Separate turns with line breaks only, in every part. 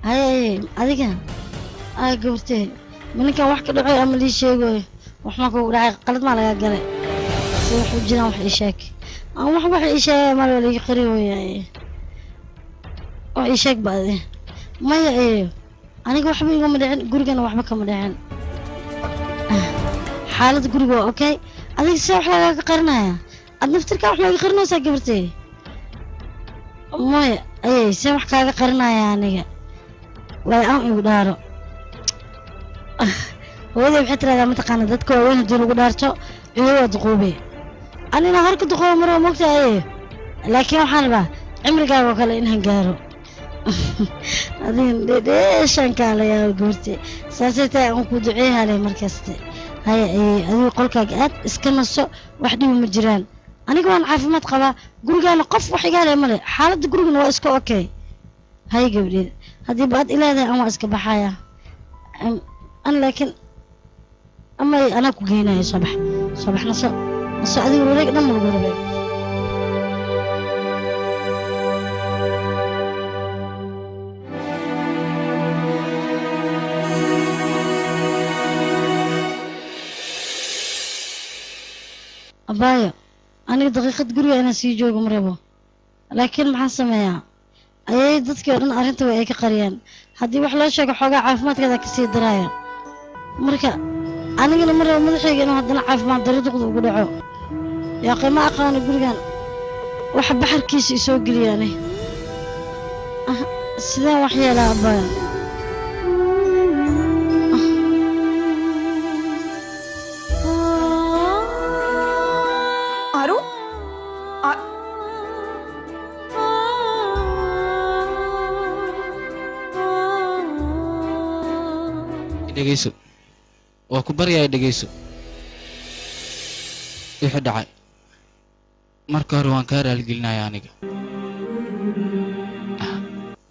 هاي أديك قلتي من كان واحد كده عمل شيء وإحنا كنا قلت ما لقى قلة سوح وجنا وحي شاك أو واحد إيشاء ما ولا يقري ويا وإيشاك بعده ما يا أنا واحد يقوم مدعين جورجنا واحد كم مدعين حالة جورجو أوكي أديك سوح لقى قرناها أدنفتر كواحد لقى قرنه ساقبرتي ما أي سوح كذا قرناها يعني لا أم يقدروا هو بحتى هذا متقن ضدك وين يديروا قدرته هو دقوبي أنا نهارك دقوبي مرة مقطع إيه لكن حنبه عمري قالوا كلا إنها قالوا هذين ليش أنكال يا قرتي ساسيتها أنكو دعيها لي مركزتي هاي هذي قولك قاد اسكن السوق وحدي من الجيران أنا كمان عارف ما تقبل قول قال قف وحي قال يا ملي حالة قول إنه اسكو أوكي هاي قبلي هذه بعد إلى هذا أما اسك بحايا أنا لكن أما أنا كوجينا يا صباح نص هذه وليك نمر قربي أبايا أنا دقيقة قرية أنا سيجوج مربو لكن محسمة أي dadkii oo dhan arinta way ka qariyaan hadii wax loo sheego xogaa caafimaadkeeda ka sii daraaya marka anigana mar madaxayga inuu hadana caafimaad darro duqdo ugu dhaco yaa qiimo aqaan gurigan wax baxarkiisa soo galiyaanay sida wax yeelaa baa
aru
dhegeyso waa ku baryahay dhegeyso wixii dhacay marka hore waan kaa raalgelinayaa aniga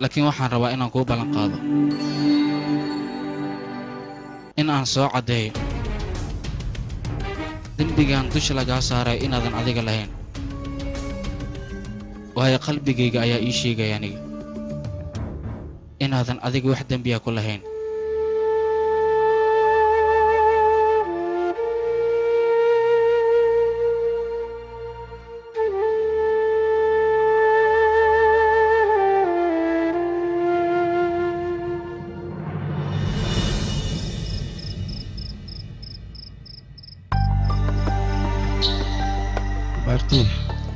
laakiin waxaan rabaa inaan kuu ballan qaado in aan soo caddeeyo dembigaan dusha lagaa saaray inaadan adiga lahayn waayo qalbigayga ayaa ii sheegaya aniga inaadan adiga wax dembiya ku lahayn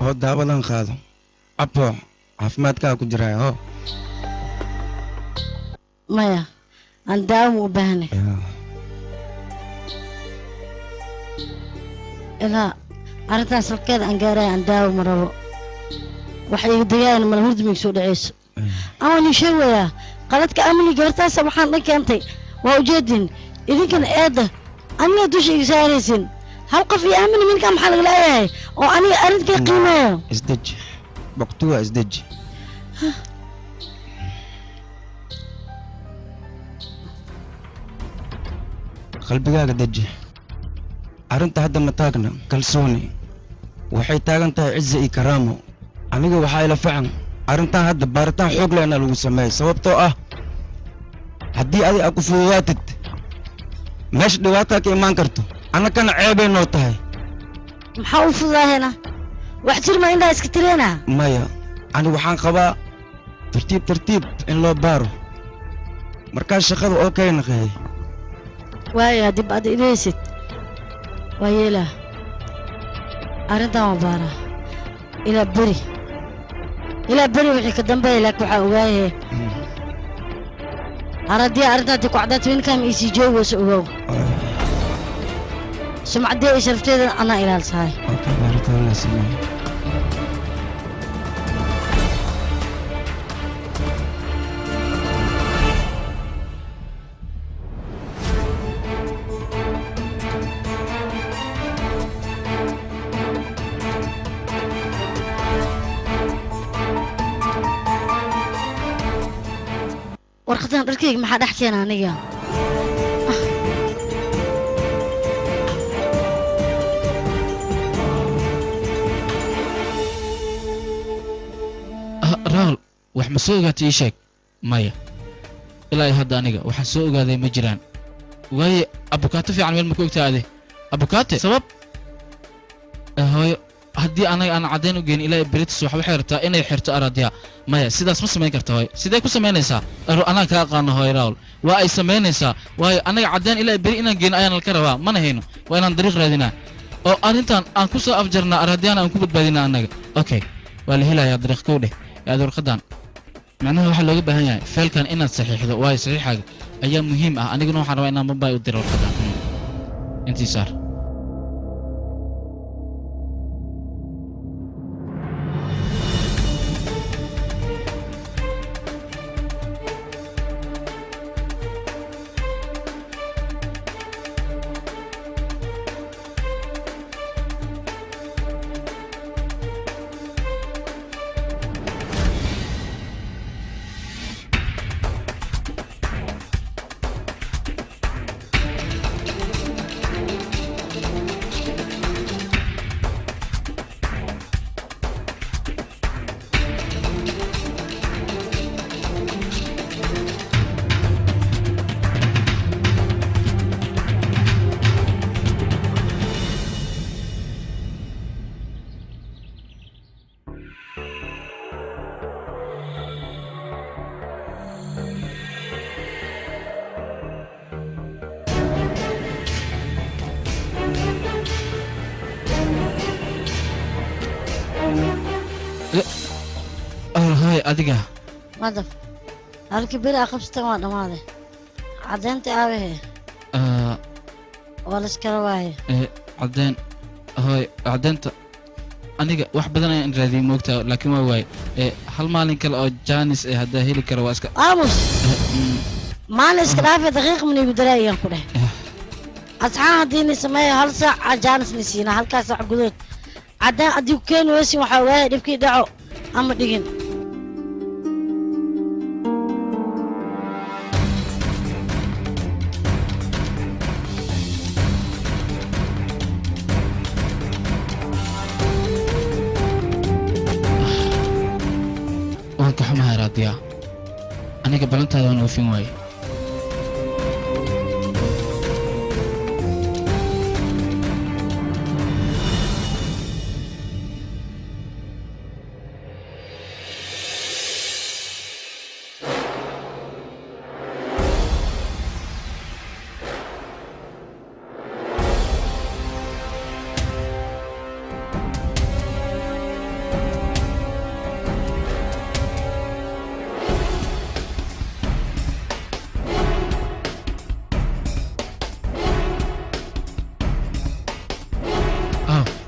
oo daawadan qaado abbo caafimaadkaa ku jiraa oo
maya aan daawo u baahnay ilaa arintaas halkeeda aan gaaray aan daawo ma rabo waxay iga dayaan mal hurdimig soo dhaceyso ama ni sheegaya qaladka amni gaartaas waxaan dhan keentay waa ujeedin idinkan eeda aniga dusha iga saaraysin هل قفي أمني من كم حلقة لا وأنا أريد قيمة
ازدج بقتوها ازدج قلبي قاعد دج أرنت هذا متاقنا كلسوني وحي تاقنت عزة كرامه أنا وحايل فعن أرنت هذا بارتان حوق لنا لو سماي سببتو هدي أدي أكو فواتت مش دواتك إيمان كرتو أنا كان عيبي نوتاي
محاول فضا هنا واحتر ما عندها اسكترينا
مايا أنا وحان قبا ترتيب إن لو بارو مركز شغل أوكي نخي
وايا دي بعد إليست وايلا أرنتا مبارا إلى بري وحي كدنبا لك وحاواي أردي أرنتا دي قعدات وين كان إيسي جو وسؤو سمع دي شرفتي أنا إلى الصاي
أوكي بارك الله سمع
ورقتين ركيك ما حد أحكي أنا نيا
raal wax ma soo ogaatay ii sheeg maya ilaa hadda aniga waxaan soo ogaaday ma jiraan waaye abukaato fiican meel ma ku ogtaade abukaate sabab hooyo haddii anaga aan caddayn u geyn ilaa beritis waxay rabtaa inay xirto araadiya maya sidaas ma samayn karta hooyo sidee ku samaynaysaa anaa ka aqaano hooyo raawul waa ay samaynaysaa waayo anaga caddayn ilaa beri inaan geyn ayaan ka rabaa mana hayno waa inaan dariiq raadinaa oo arrintan aan ku soo afjarnaa araadiyana aan ku badbaadinaa annaga okay waa la helayaa dariiq kow dheh aad warqadan macnaha waxaa looga baahan yahay feelkan inaad saxiixdo waayo saxiixaaga ayaa muhiim ah aniguna waxaan rabaa inaan Mumbai u diro warqadan intii saar هاي أديكا
ماذا؟ هالك بير أخبصت ما دماده عدين تعاويه ولا سكروايه
عدين هاي عدين أنا واحد بدنا نرادي موقتها لكن ما واي هل مالين كلا أو جانس هذا هيلي كرواسك
أمس مالس كرافة دقيقة من يبدري كله أصحاب ديني سماية هل ساعة جانس نسينا هل كاسع قدوت عدين أديو كين ويسي وحواي نبكي دعو أما دقين
وانك حماها راضية أنا قبلت هذا وانا وفين واي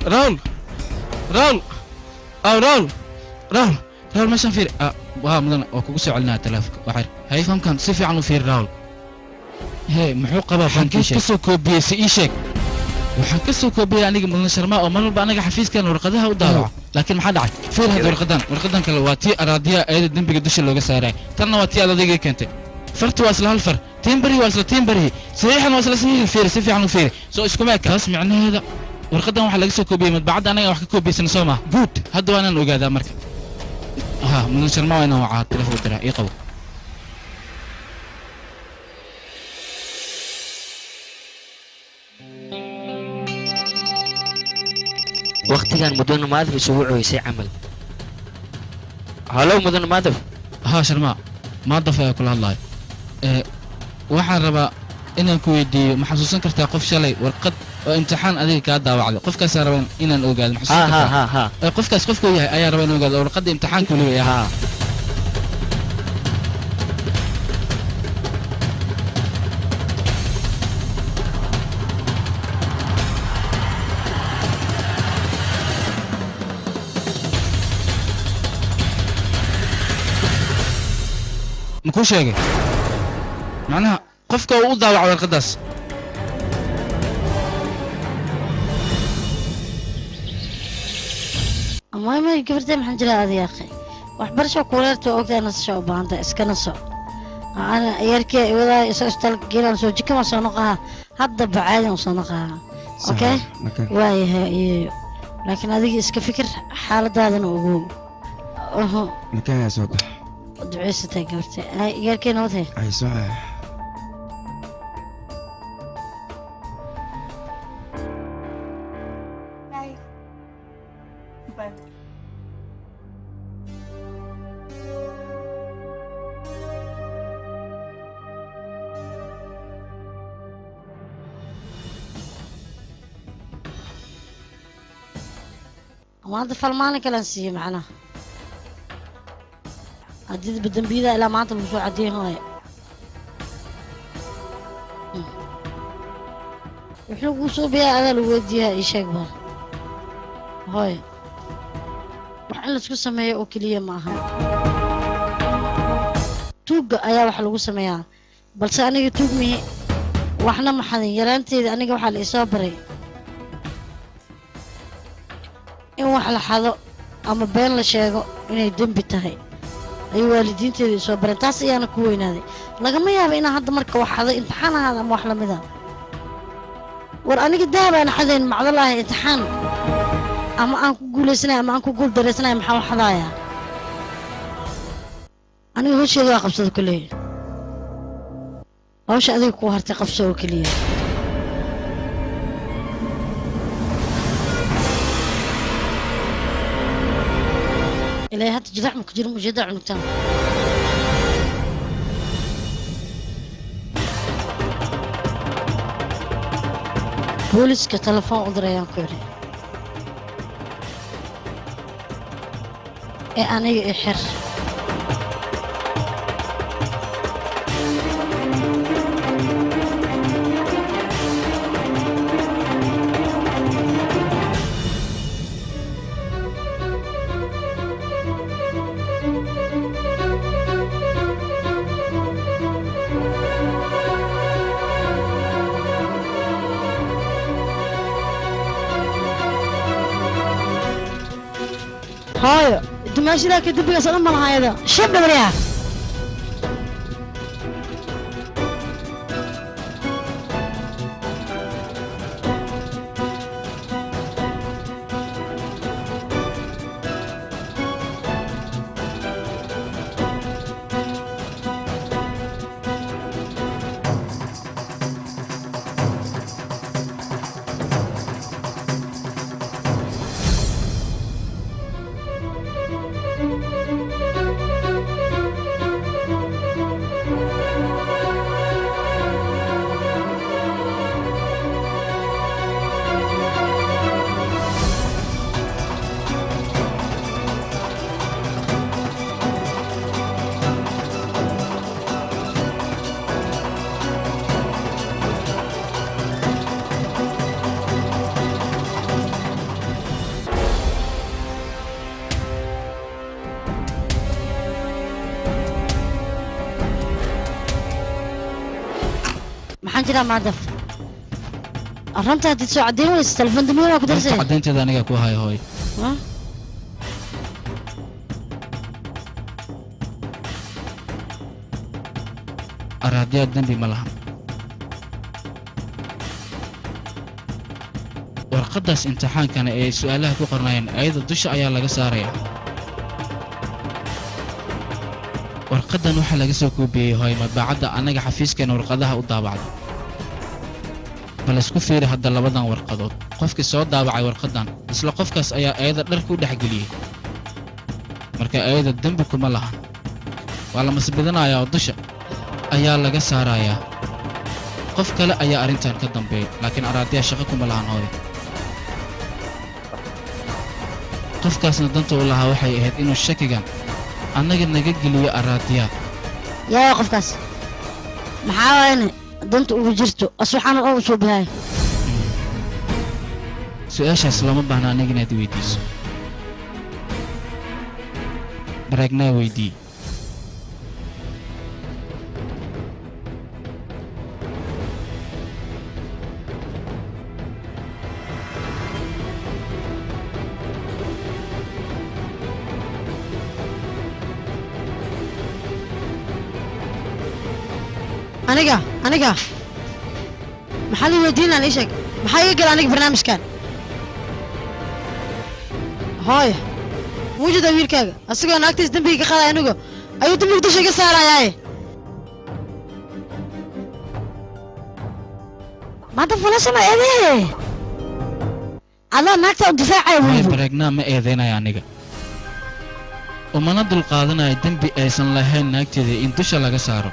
راول راول أو راول راول راول ما شاف فير مدن وكوسي علنا تلافك وحر هاي فهم كان صفي عنه فير راول هاي محوقة بقى حنكش كسو كوبي سيشك وحنكسو كوبي يعني من شرماء ومن بقى أنا حفيز كان ورقدها وضاع لكن ما حد عاد فير هذا ورقدان كالواتي أراضية أيد الدم بقدوش اللي جسارة ترى واتي على ذيك كنت فرت واصل هالفر تيمبري واصل تيمبري صحيح واصل صحيح فير صفي عنه فير سو إيش كمان كاس معناه هذا ورقدان waxa laga soo koobiyay madbacad anaga wax ka koobiyaysan Soomaa good hadda waan aan ogaadaa marka mun sharma waa inaan waca telefoon dira ii qabo
waqtigan mudana maadaf isugu cooysay amal halo mudana maadaf
sharma maadaf ayaa kula hadlay waxaan rabaa inaan ku weydiiyo ma xasuusan kartaa qof shalay warqad oo imtixaan adiga ka daawacday qofkaas ayaa rabaa inaan ogaado ma xasuusan kartaa qofkaas qofku yahay ayaa rabaa inaan ogaado warqadda imtixaanka uu leeyahay ma ku sheegay macnaha qofka uu daawacay warqadaas
ما قبرتي محن جلا هذا يا أخي وحبرش كولرت وقتها نسشوا باندا إسكنسوا أنا يركي ولا يسوستل جيران سوتش كم صنقها هذا بعادي وصنقها أوكي واي لكن هذه إسك فكر حالة هذا نقول
مكان يا سوق
duceysatay gabartay iyaarkeena wadhay
ay soo
maanta falmaani kalan siiye macnaha haddii badambiyada ilaa maanta lagu soo cadeyn hooye wuxuu kuu soo biyaa adaa lagu weydiiyaa ii sheeg baan hooye wax in laisku sameeyo oo keliya ma aha tuugga ayaa wax lagu sameeyaa balse aniga tuug mihi waxna maxadin yaraanteeda aniga waxaa la isoo baray in wax la xado ama been la sheego inay dembi tahay ay waalidiinteedu soo bareen taas ayaana ku weynaaday lagama yaabo inaan hadda marka wax xado imtixaan ahaada ama wax lamid ah war aniga dahab aan xadayn macdalaahi imtixaan ama aan ku guulaysanayo ama aan ku guul dareysanayo maxaa wax xadaaya aniga hawsheeda waa qabsado kaliya hawsha adiga ku hartay qabso oo keliya إلى هات جذع مكجر مجدع عنكتان بوليس كتلفون أدريان كوري أنا إحر هاي انت ماشي لك الدبي اصلا ما لها هذا شب بريها حنجرا ما دف أرنت هدي تسوع عدين ويس تلفون دمير وكده زين
عدين تدا نيجا كو هاي هاي
ها
أرادي الدنبي ملهم ورقدس امتحان كان اي سؤالها كو قرناين ايضا دش ايا لغا ساريا warqadan waxa laga soo koobiyay hooy madbacada anaga xafiiskeena warqadaha u daabacday bal isku fiiri hadda labadan warqadood qofkii soo daabacay warqadan isla qofkaas ayaa ayada dharku u dhaxgeliyay marka ayada dambi kuma lahan waa la masbidanayaa oo dusha ayaa laga saarayaa qof kale ayaa arintan ka dambeeyay laakiin araadiya shaqo kuma lahan hooy qofkaasna danta uu lahaa waxay ahayd inuu shakigan annaga naga geliyo araadiya
yaa qofkaas maxaa weeyne danta ugu jirto aswaxana oo soo bihay
su'aashaas lama baahna aniga inaad weydiiso baragnaa weydii
aniga maxaa la weydiinaa ii sheeg maxaa iga gala aniga barnaamijkan hooy wujida wiilkaaga asagoo naagtiis dambiga ka qaaday anigu ayuu dambiga dusha iga saarayaaye maanta fulasha ma eedee adaa naagta u difaacaya
may bareegnaa ma eedeynaya aniga umana dulqaadanaya dembi aysan lahayn naagteeda in dusha laga saaro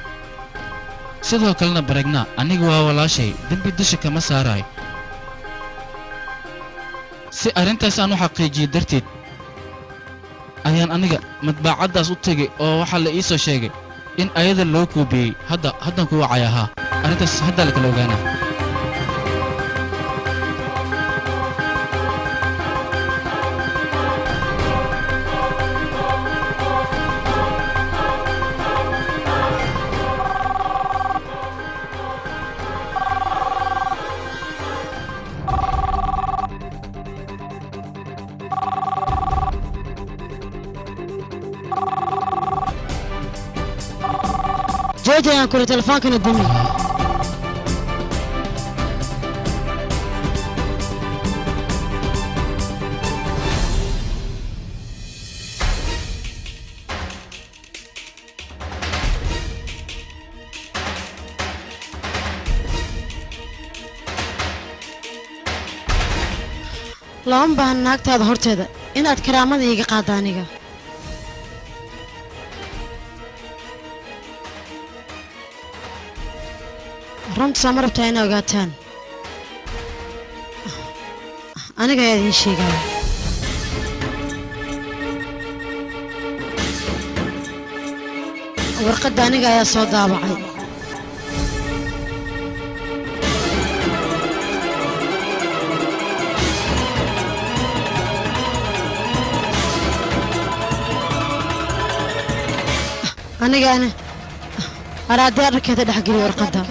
sidoo kalena bareegnaa aniga waa walaashay dembi dusha kama saarayo si arrintaas aan u xaqiijiyo darteed ayaan aniga madbaacaddaas u tegay oo waxaa la ii soo sheegay in ayada loo koobiyey haddan ku wacay ahaa arrintaas haddaa la kala ogaanaa
جوجي أنا كل تلفونك ندمي لهم بهناك هذا هرتدا إن أتكرامة ذي قادانية رمت سامر بتاعنا وقاتان أنا قاعد يشي قال ورقد أنا قاعد صوت ضابعي أنا قاعد أراد أركض أدحق لي ورقدها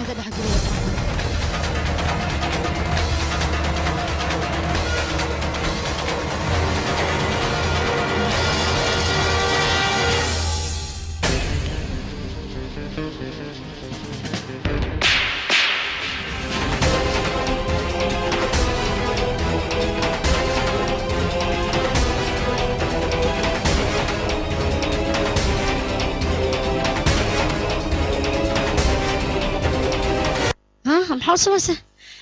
محاوسة بس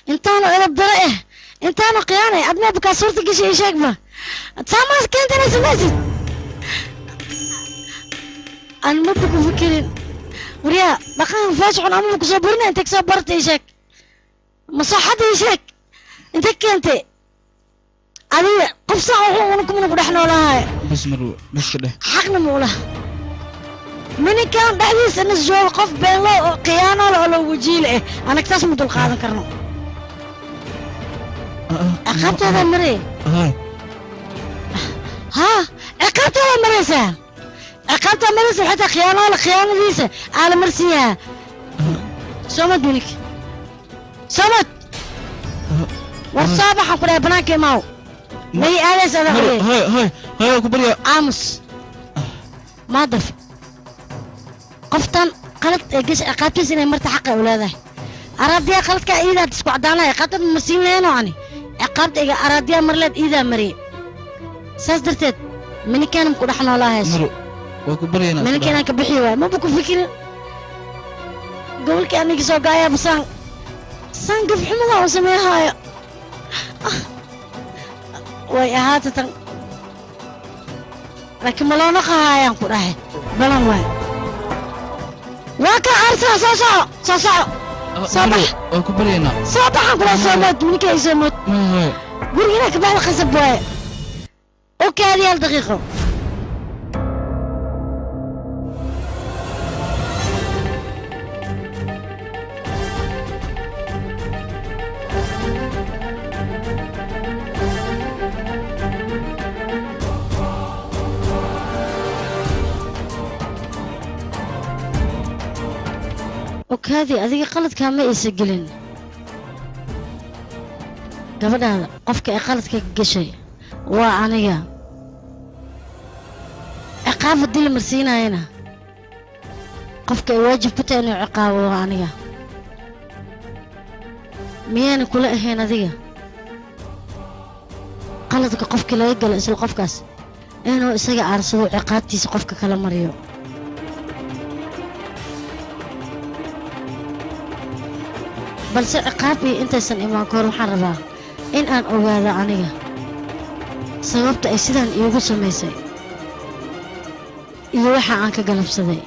انتانو إلى الضرائح انتانو قياني أدنى بكاسورتك شيء شاكبة تسامح كنت أنا سمعت أنا ما بكو فكرين وريا بقى فاشح أنا ممكن صبرنا أنت كسبرت إيشك مصحة إيشك أنت كنت أنا قفصة ونكم نقول إحنا ولا هاي
بس مرو بس كده
حقنا مولا مني كان بعديس إن الزوج قف بين له قيانة ولا وجيل إيه أنا اكتسم دول قاعدة كرنو عقبت هذا المري ها عقبت هذا المري سام عقبت المري حتى خيانة ولا خيانة ديسة على مرسيها صمت منك صمت والصباح أقول بناك ماو مي أليس هذا
هاي كبريا
عامس ما ضف قفتن قلت قش قاتلس إني مرت حق أولاده أراديا قلت كإذا تسقط دانا قاتل مسين لينو عني عقبت أراديا مرلت إذا مري ساسدرتت مني كان مكون إحنا ولا هاش
مرو وكبريا
مني كان كبحيوة ما بكون فكر قول كأني كسو قايا بسان سان قف حمضة وسميها هاي وي هاتة لكن ملو نقا هاي انقر هاي بلان واي واكا عرسا صاصا صباح
وكبرينا
صباح انقر صمت مني كي صمت قول هناك بعد خسب واي اوكي هذه دقيقة وكذي أذيك قلت كان ما يسجلين قبل هذا قفك قلت كجشي وعنيا عقاب الدين مرسينا هنا قفك واجب بتاني عقاب وعنيا ميان كل هنا ذي قلتك قفك لا يقل اسل قفكاس إنه إسقى عرسو عقابتي سقفك كلام مريو balse ciqaabii intaysan imaan kahor waxaan rabaa in aan ogaado aniga sababta ay sidaan iigu samaysay iyo waxa aan ka galabsaday